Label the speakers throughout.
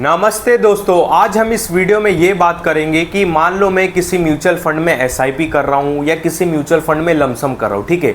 Speaker 1: नमस्ते दोस्तों, आज हम इस वीडियो में ये बात करेंगे कि मान लो मैं किसी म्यूचुअल फंड में एसआईपी कर रहा हूँ या किसी म्यूचुअल फंड में लमसम कर रहा हूँ, ठीक है।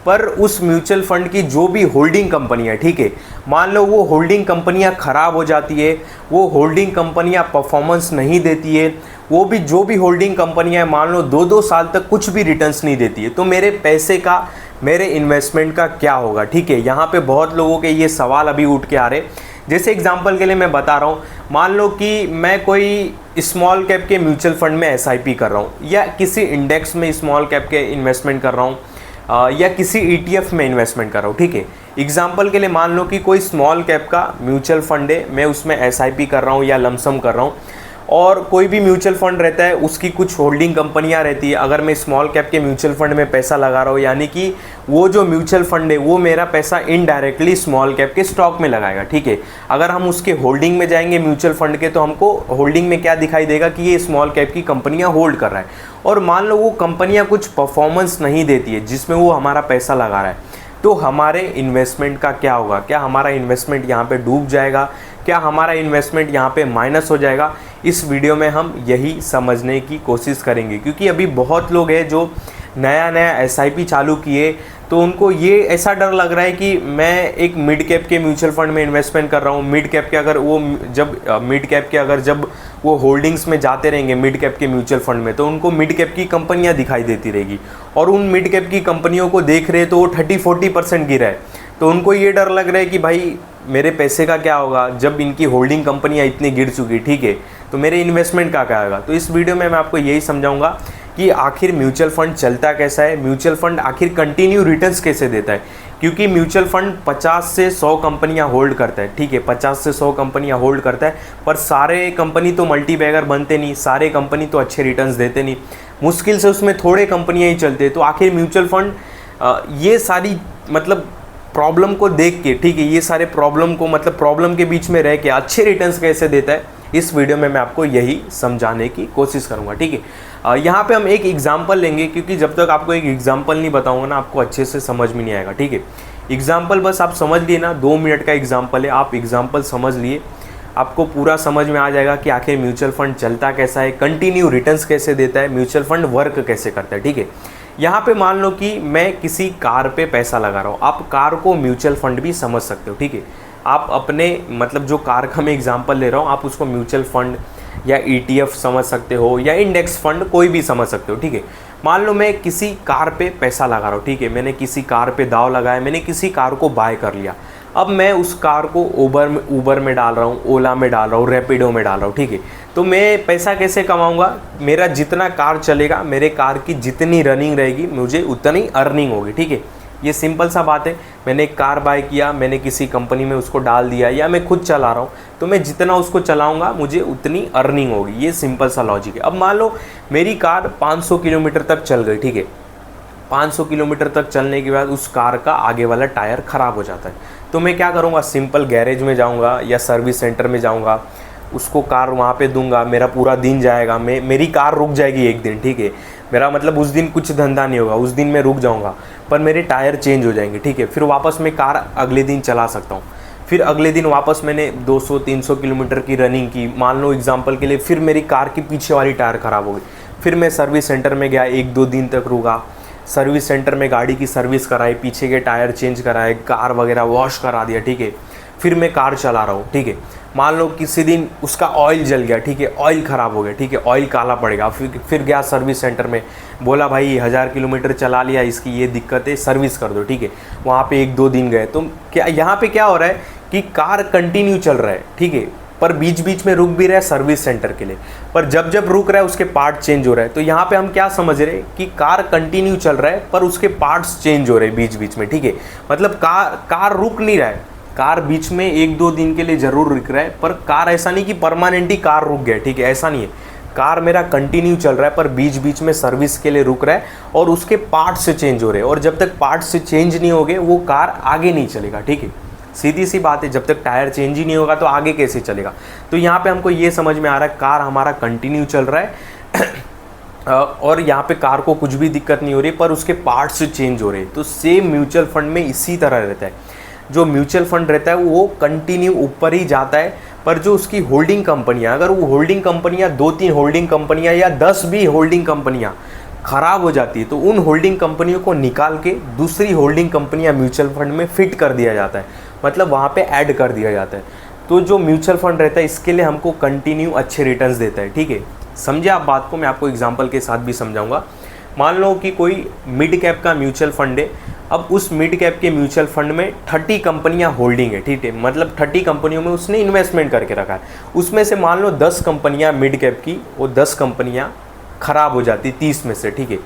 Speaker 1: पर उस म्यूचुअल फंड की जो भी होल्डिंग कंपनियाँ, ठीक है, मान लो वो होल्डिंग कंपनियाँ ख़राब हो जाती है, वो होल्डिंग कंपनियाँ परफॉर्मेंस नहीं देती है, वो भी जो भी होल्डिंग कंपनियाँ मान लो 2-2 साल तक कुछ भी रिटर्न्स नहीं देती है, तो मेरे पैसे का, मेरे इन्वेस्टमेंट का क्या होगा, ठीक है। यहाँ पे बहुत लोगों के ये सवाल अभी उठ के आ रहे। जैसे एग्जांपल के लिए मैं बता रहा हूँ, मान लो कि मैं कोई स्मॉल कैप के म्यूचुअल फंड में एसआईपी कर रहा हूँ या किसी इंडेक्स में स्मॉल कैप के इन्वेस्टमेंट कर रहा हूँ या किसी ईटीएफ में इन्वेस्टमेंट कर रहा हूँ, ठीक है। एग्जांपल के लिए मान लो कि कोई स्मॉल कैप का म्यूचुअल फंड है, मैं उसमें एसआईपी कर रहा हूँ या लमसम कर रहा हूँ, और कोई भी म्यूचुअल फंड रहता है उसकी कुछ होल्डिंग कंपनियां रहती है। अगर मैं स्मॉल कैप के म्यूचुअल फंड में पैसा लगा रहा हूँ, यानी कि वो जो म्यूचुअल फंड है वो मेरा पैसा इनडायरेक्टली स्मॉल कैप के स्टॉक में लगाएगा, ठीक है। अगर हम उसके होल्डिंग में जाएंगे म्यूचुअल फंड के, तो हमको होल्डिंग में क्या दिखाई देगा कि ये स्मॉल कैप की कंपनियां होल्ड कर रहा है, और मान लो वो कंपनियां कुछ परफॉर्मेंस नहीं देती है जिसमें वो हमारा पैसा लगा रहा है, तो हमारे इन्वेस्टमेंट का क्या होगा? क्या हमारा इन्वेस्टमेंट यहाँ पे डूब जाएगा? क्या हमारा इन्वेस्टमेंट यहाँ पे माइनस हो जाएगा? इस वीडियो में हम यही समझने की कोशिश करेंगे, क्योंकि अभी बहुत लोग हैं जो नया एसआईपी चालू किए, तो उनको ये ऐसा डर लग रहा है कि मैं एक मिड कैप के म्यूचुअल फंड में इन्वेस्टमेंट कर रहा हूँ, मिड कैप के अगर जब वो होल्डिंग्स में जाते रहेंगे मिड कैप के म्यूचुअल फंड में, तो उनको मिड कैप की कंपनियाँ दिखाई देती रहेगी, और उन मिड कैप की कंपनियों को देख रहे तो वो 30-40% गिरा है, तो उनको ये डर लग रहा है कि भाई मेरे पैसे का क्या होगा जब इनकी होल्डिंग कंपनियां इतनी गिर चुकी, ठीक है, तो मेरे इन्वेस्टमेंट का क्या होगा। तो इस वीडियो में मैं आपको यही समझाऊंगा कि आखिर म्यूचुअल फंड चलता कैसा है, म्यूचुअल फंड आखिर कंटिन्यू रिटर्न्स कैसे देता है, क्योंकि म्यूचुअल फंड 50 से 100 कंपनियां होल्ड करता है, ठीक है, 50 से 100 कंपनियां होल्ड करता है, पर सारे कंपनी तो मल्टी बैगर बनते नहीं, सारे कंपनी तो अच्छे रिटर्न्स देते नहीं, मुश्किल से उसमें थोड़े कंपनियाँ ही चलते। तो आखिर म्यूचुअल फंड ये सारी मतलब प्रॉब्लम को देख के, ठीक है, ये सारे प्रॉब्लम को मतलब प्रॉब्लम के बीच में रह के अच्छे रिटर्न्स कैसे देता है, इस वीडियो में मैं आपको यही समझाने की कोशिश करूंगा, ठीक है। यहाँ पे हम एक एग्जांपल लेंगे, क्योंकि जब तक आपको एक एग्जांपल नहीं बताऊंगा ना, आपको अच्छे से समझ में नहीं आएगा, ठीक है। एग्जांपल बस आप समझ लिए ना, 2 मिनट का एग्जांपल है, आप एग्जांपल समझ लिए, आपको पूरा समझ में आ जाएगा कि आखिर म्यूचुअल फंड चलता कैसा है, कंटिन्यू रिटर्न्स कैसे देता है, म्यूचुअल फंड वर्क कैसे करता है, ठीक है। यहाँ पे मान लो कि मैं किसी कार पे पैसा लगा रहा हूँ, आप कार को म्यूचुअल फंड भी समझ सकते हो, ठीक है। आप अपने मतलब जो कार का मैं एग्जांपल ले रहा हूँ, आप उसको म्यूचुअल फंड या ईटीएफ समझ सकते हो या इंडेक्स फंड कोई भी समझ सकते हो, ठीक है। मान लो मैं किसी कार पे पैसा लगा रहा हूँ, ठीक है, मैंने किसी कार पे दाव लगाया, मैंने किसी कार को बाय कर लिया। अब मैं उस कार को ऊबर में डाल रहा हूँ, ओला में डाल रहा हूँ, रैपिडो में डाल रहा हूँ, ठीक है। तो मैं पैसा कैसे कमाऊँगा? मेरा जितना कार चलेगा, मेरे कार की जितनी रनिंग रहेगी, मुझे उतनी अर्निंग होगी, ठीक है। ये सिंपल सा बात है। मैंने एक कार बाय किया, मैंने किसी कंपनी में उसको डाल दिया, या मैं खुद चला रहा हूँ, तो मैं जितना उसको चलाऊँगा मुझे उतनी अर्निंग होगी। ये सिंपल सा लॉजिक है। अब मान लो मेरी कार 500 किलोमीटर तक चल गई, ठीक है। 500 किलोमीटर तक चलने के बाद उस कार का आगे वाला टायर ख़राब हो जाता है, तो मैं क्या करूँगा? सिंपल गैरेज में जाऊँगा या सर्विस सेंटर में जाऊँगा, उसको कार वहाँ पे दूंगा, मेरा पूरा दिन जाएगा, मेरी कार रुक जाएगी एक दिन, ठीक है। मेरा मतलब उस दिन कुछ धंधा नहीं होगा, उस दिन मैं रुक जाऊँगा, पर मेरे टायर चेंज हो जाएंगे, ठीक है। फिर वापस मैं कार अगले दिन चला सकता हूँ। फिर अगले दिन वापस मैंने 200-300 किलोमीटर की रनिंग की, मान लो एग्जाम्पल के लिए, फिर मेरी कार की पीछे वाली टायर ख़राब हो गई। फिर मैं सर्विस सेंटर में गया, 1-2 दिन तक रुका, सर्विस सेंटर में गाड़ी की सर्विस कराई, पीछे के टायर चेंज कराए, कार वगैरह वॉश करा दिया, ठीक है। फिर मैं कार चला रहा हूँ, ठीक है। मान लो किसी दिन उसका ऑयल जल गया, ठीक है, ऑयल ख़राब हो गया, ठीक है, ऑयल काला पड़ेगा। फिर गया सर्विस सेंटर में, बोला भाई 1000 किलोमीटर चला लिया, इसकी ये दिक्कत है, सर्विस कर दो, ठीक है। वहाँ पे 1-2 दिन गए, तो क्या यहाँ पे क्या हो रहा है कि कार कंटिन्यू चल रहा है, ठीक है, पर बीच बीच में रुक भी रहा है सर्विस सेंटर के लिए, पर जब रुक रहा है उसके पार्ट चेंज हो रहा है। तो यहाँ पे हम क्या समझ रहे हैं कि कार कंटिन्यू चल रहा है पर उसके पार्ट्स चेंज हो रहे हैं बीच बीच में, ठीक है। मतलब कार रुक नहीं रहा है, कार बीच में 1-2 दिन के लिए ज़रूर रुक रहा है, पर कार ऐसा नहीं कि परमानेंटली कार रुक गया, ठीक है, ऐसा नहीं है। कार मेरा कंटिन्यू चल रहा है, पर बीच बीच में सर्विस के लिए रुक रहा है, और उसके पार्ट्स से चेंज हो रहे हैं, और जब तक पार्ट्स से चेंज नहीं होंगे वो कार आगे नहीं चलेगा, ठीक है। सीधी सी बात है, जब तक टायर चेंज ही नहीं होगा तो आगे कैसे चलेगा। तो यहाँ पे हमको ये समझ में आ रहा है, कार हमारा कंटिन्यू चल रहा है और यहाँ पे कार को कुछ भी दिक्कत नहीं हो रही, पर उसके पार्ट्स चेंज हो रहे हैं। तो सेम म्यूचुअल फंड में इसी तरह रहता है। जो म्यूचुअल फंड रहता है वो कंटिन्यू ऊपर ही जाता है, पर जो उसकी होल्डिंग कंपनियां, अगर वो होल्डिंग कंपनियां 2-3 होल्डिंग कंपनियां या 10 भी होल्डिंग कंपनियां खराब हो जाती है, तो उन होल्डिंग कंपनियों को निकाल के दूसरी होल्डिंग कंपनियां म्यूचुअल फंड में फिट कर दिया जाता है, मतलब वहाँ पे ऐड कर दिया जाता है। तो जो म्यूचुअल फंड रहता है इसके लिए हमको कंटिन्यू अच्छे रिटर्न्स देता है, ठीक है। समझे आप बात को, मैं आपको एग्जांपल के साथ भी समझाऊंगा। मान लो कि कोई मिड कैप का म्यूचुअल फंड है, अब उस मिड कैप के म्यूचुअल फंड में 30 कंपनियां होल्डिंग है, ठीक है, मतलब 30 कंपनियों में उसने इन्वेस्टमेंट करके रखा है। उसमें से मान लो 10 कंपनियां मिड कैप की, वो 10 कंपनियां खराब हो जाती 30 में से, ठीक है।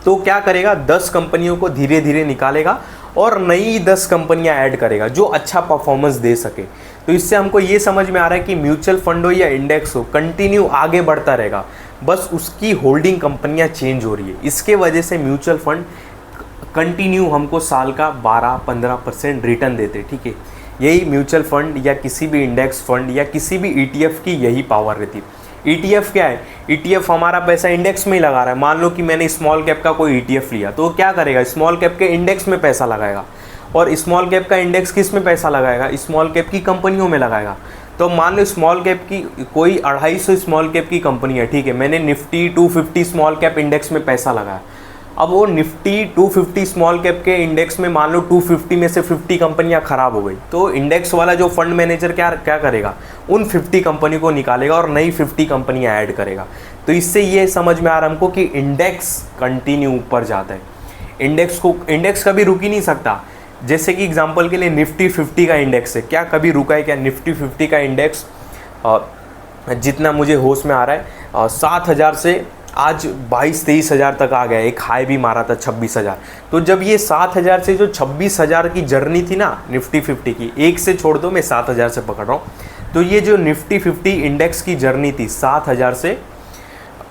Speaker 1: तो क्या करेगा, 10 कंपनियों को धीरे धीरे निकालेगा और नई 10 कंपनियां ऐड करेगा जो अच्छा परफॉर्मेंस दे सके। तो इससे हमको ये समझ में आ रहा है कि म्यूचुअल फंड हो या इंडेक्स हो, कंटिन्यू आगे बढ़ता रहेगा, बस उसकी होल्डिंग कंपनियां चेंज हो रही है। इसके वजह से म्यूचुअल फंड कंटिन्यू हमको साल का 12-15% रिटर्न देते, ठीक है। यही म्यूचुअल फंड या किसी भी इंडेक्स फंड या किसी भी ETF की यही पावर रहती है। ETF क्या है, ETF हमारा पैसा इंडेक्स में ही लगा रहा है। मान लो कि मैंने स्मॉल कैप का कोई ETF लिया, तो क्या करेगा, स्मॉल कैप के इंडेक्स में पैसा लगाएगा। और स्मॉल कैप का इंडेक्स किस में पैसा लगाएगा, स्मॉल कैप की कंपनियों में लगाएगा। तो मान लो स्मॉल कैप की कोई 250 स्मॉल कैप की कंपनी है, ठीक है, मैंने निफ्टी 250 स्मॉल कैप इंडेक्स में पैसा लगाया। अब वो निफ्टी 250 स्मॉल कैप के इंडेक्स में मान लो 250 में से 50 कंपनियां खराब हो गई, तो इंडेक्स वाला जो फंड मैनेजर क्या करेगा, उन 50 कंपनी को निकालेगा और नई 50 कंपनियां ऐड करेगा। तो इससे ये समझ में आ रहा हमको कि इंडेक्स कंटिन्यू ऊपर जाता है। इंडेक्स कभी रुक ही नहीं सकता। जैसे कि एग्जांपल के लिए निफ्टी 50 का इंडेक्स है, क्या कभी रुका है क्या? निफ्टी 50 का इंडेक्स जितना मुझे होश में आ रहा है 7,000 से आज 22-23 हज़ार तक आ गया। एक हाई भी मारा था 26,000। तो जब ये 7,000 से जो 26,000 की जर्नी थी ना निफ्टी 50 की, एक से छोड़ दो, मैं 7,000 से पकड़ रहा हूँ, तो ये जो निफ्टी 50 इंडेक्स की जर्नी थी 7,000 से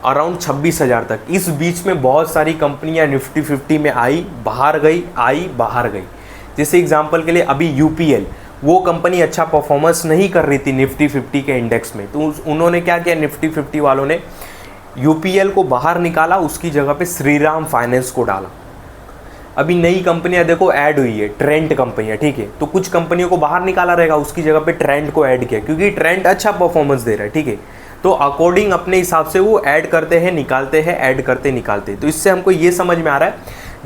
Speaker 1: अराउंड 26,000 तक, इस बीच में बहुत सारी कंपनियां निफ्टी 50 में आई बाहर गई। जैसे एग्जांपल के लिए अभी UPL, वो कंपनी अच्छा परफॉर्मेंस नहीं कर रही थी निफ्टी 50 के इंडेक्स में, तो उन्होंने क्या किया, निफ्टी 50 वालों ने UPL को बाहर निकाला, उसकी जगह पे श्रीराम फाइनेंस को डाला। अभी नई कंपनियां देखो ऐड हुई है, ट्रेंड कंपनियां, ठीक है, तो कुछ कंपनियों को बाहर निकाला रहेगा, उसकी जगह पे ट्रेंड को ऐड किया, क्योंकि ट्रेंड अच्छा परफॉर्मेंस दे रहा है, ठीक है। तो अकॉर्डिंग अपने हिसाब से वो ऐड करते हैं, निकालते हैं, ऐड करते निकालते। तो इससे हमको ये समझ में आ रहा है,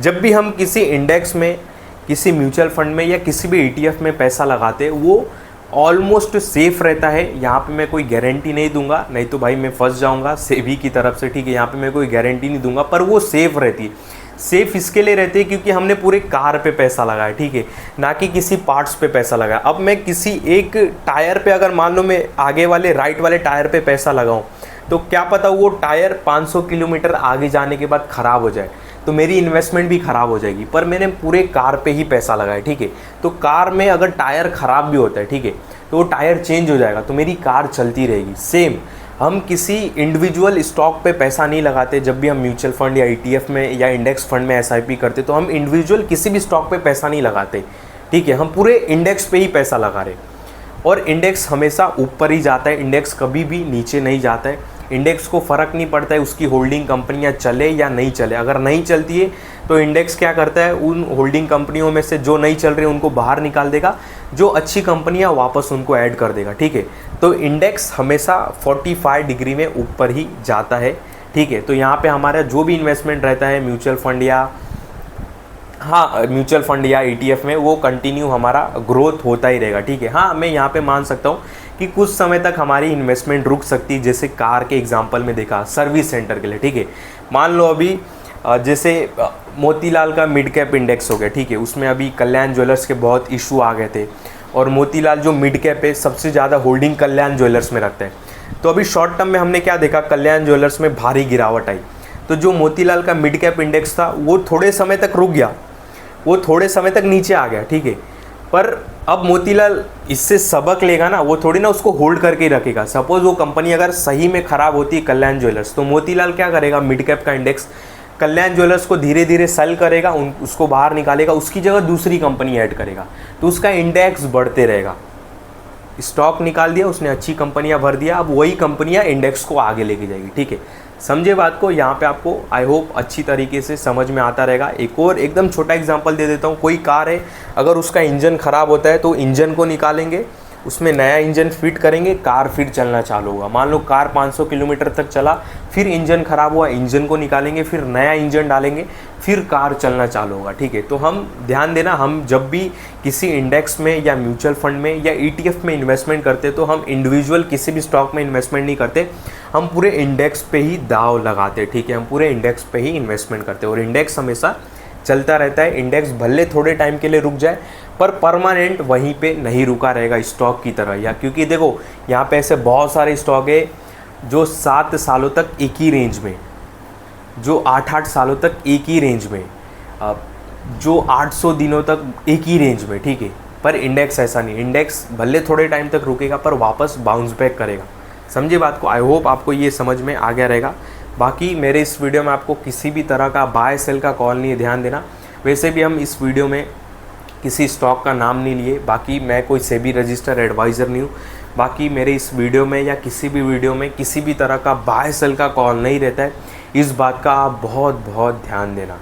Speaker 1: जब भी हम किसी इंडेक्स में, किसी म्यूचुअल फंड में या किसी भी ETF में पैसा लगाते हैं, वो ऑलमोस्ट सेफ़ रहता है। यहाँ पे मैं कोई गारंटी नहीं दूंगा, नहीं तो भाई मैं फंस जाऊंगा सेबी की तरफ से, ठीक है। यहाँ पे मैं कोई गारंटी नहीं दूंगा, पर वो सेफ़ रहती है। सेफ़ इसके लिए रहती है क्योंकि हमने पूरे कार पे पैसा लगाया, ठीक है, ना कि किसी पार्ट्स पे पैसा लगाया। अब मैं किसी एक टायर पे, अगर मान लो मैं आगे वाले राइट वाले टायर पे पैसा लगाऊँ, तो क्या पता वो टायर 500 किलोमीटर आगे जाने के बाद ख़राब हो जाए, तो मेरी इन्वेस्टमेंट भी ख़राब हो जाएगी। पर मैंने पूरे कार पे ही पैसा लगाया, ठीक है। तो कार में अगर टायर ख़राब भी होता है, ठीक है, तो वो टायर चेंज हो जाएगा, तो मेरी कार चलती रहेगी। सेम हम किसी इंडिविजुअल स्टॉक पे पैसा नहीं लगाते। जब भी हम म्यूचुअल फंड या ETF में या इंडेक्स फंड में SIP करते, तो हम इंडिविजुअल किसी भी स्टॉक पे पैसा नहीं लगाते, ठीक है, हम पूरे इंडेक्स पे ही पैसा लगा रहे। और इंडेक्स हमेशा ऊपर ही जाता है, इंडेक्स कभी भी नीचे नहीं जाता है। इंडेक्स को फ़र्क नहीं पड़ता है उसकी होल्डिंग कंपनियां चले या नहीं चले। अगर नहीं चलती है तो इंडेक्स क्या करता है, उन होल्डिंग कंपनियों में से जो नहीं चल रही उनको बाहर निकाल देगा, जो अच्छी कंपनियां वापस उनको ऐड कर देगा, ठीक है। तो इंडेक्स हमेशा 45 डिग्री में ऊपर ही जाता है, ठीक है। तो यहाँ पे हमारा जो भी इन्वेस्टमेंट रहता है म्यूचुअल फंड या ETF में, वो कंटिन्यू हमारा ग्रोथ होता ही रहेगा, ठीक है। हाँ, मैं यहाँ पे मान सकता हूँ कि कुछ समय तक हमारी इन्वेस्टमेंट रुक सकती है, जैसे कार के एग्जांपल में देखा, सर्विस सेंटर के लिए, ठीक है। मान लो अभी जैसे मोतीलाल का मिड कैप इंडेक्स हो गया, ठीक है, उसमें अभी कल्याण ज्वेलर्स के बहुत इशू आ गए थे, और मोतीलाल जो मिड कैप है सबसे ज़्यादा होल्डिंग कल्याण ज्वेलर्स में रखता है। तो अभी शॉर्ट टर्म में हमने क्या देखा, कल्याण ज्वेलर्स में भारी गिरावट आई, तो जो मोतीलाल का मिड कैप इंडेक्स था वो थोड़े समय तक रुक गया, वो थोड़े समय तक नीचे आ गया, ठीक है। पर अब मोतीलाल इससे सबक लेगा ना, वो थोड़ी ना उसको होल्ड करके ही रखेगा। सपोज वो कंपनी अगर सही में ख़राब होती है कल्याण ज्वेलर्स, तो मोतीलाल क्या करेगा, मिड कैप का इंडेक्स कल्याण ज्वेलर्स को धीरे धीरे सेल करेगा, उसको बाहर निकालेगा, उसकी जगह दूसरी कंपनी ऐड करेगा, तो उसका इंडेक्स बढ़ते रहेगा। स्टॉक निकाल दिया उसने, अच्छी कंपनियां भर दिया, अब वही कंपनियां इंडेक्स को आगे लेके जाएगी, ठीक है। समझे बात को, यहाँ पे आपको आई होप अच्छी तरीके से समझ में आता रहेगा। एक और एकदम छोटा एग्जांपल दे देता हूँ। कोई कार है, अगर उसका इंजन ख़राब होता है तो इंजन को निकालेंगे उसमें नया इंजन फिट करेंगे, कार फिर चलना चालू होगा। मान लो कार 500 किलोमीटर तक चला, फिर इंजन ख़राब हुआ, इंजन को निकालेंगे, फिर नया इंजन डालेंगे, फिर कार चलना चालू होगा, ठीक है। तो हम ध्यान देना, हम जब भी किसी इंडेक्स में या म्यूचुअल फंड में या ETF में इन्वेस्टमेंट करते तो हम इंडिविजुअल किसी भी स्टॉक में इन्वेस्टमेंट नहीं करते, हम पूरे इंडेक्स पे ही दाव लगाते, ठीक है। हम पूरे इंडेक्स पे ही इन्वेस्टमेंट करते और इंडेक्स हमेशा चलता रहता है। इंडेक्स भले थोड़े टाइम के लिए रुक जाए पर परमानेंट वहीं पे नहीं रुका रहेगा स्टॉक की तरह, या क्योंकि देखो यहाँ पे ऐसे बहुत सारे स्टॉक है जो 7 सालों तक एक ही रेंज में, जो 8-8 सालों तक एक ही रेंज में, जो 800 दिनों तक एक ही रेंज में, ठीक है। पर इंडेक्स ऐसा नहीं, इंडेक्स भले थोड़े टाइम तक रुकेगा पर वापस बाउंस बैक करेगा। समझे बात को? आई होप आपको ये समझ में आ गया रहेगा। बाकी मेरे इस वीडियो में आपको किसी भी तरह का बाय सेल का कॉल नहीं है, ध्यान देना। वैसे भी हम इस वीडियो में किसी स्टॉक का नाम नहीं लिए, बाकी मैं कोई सेबी रजिस्टर्ड एडवाइज़र नहीं हूँ। बाकी मेरे इस वीडियो में या किसी भी वीडियो में किसी भी तरह का बाय सेल का कॉल नहीं रहता है, इस बात का आप बहुत बहुत ध्यान देना।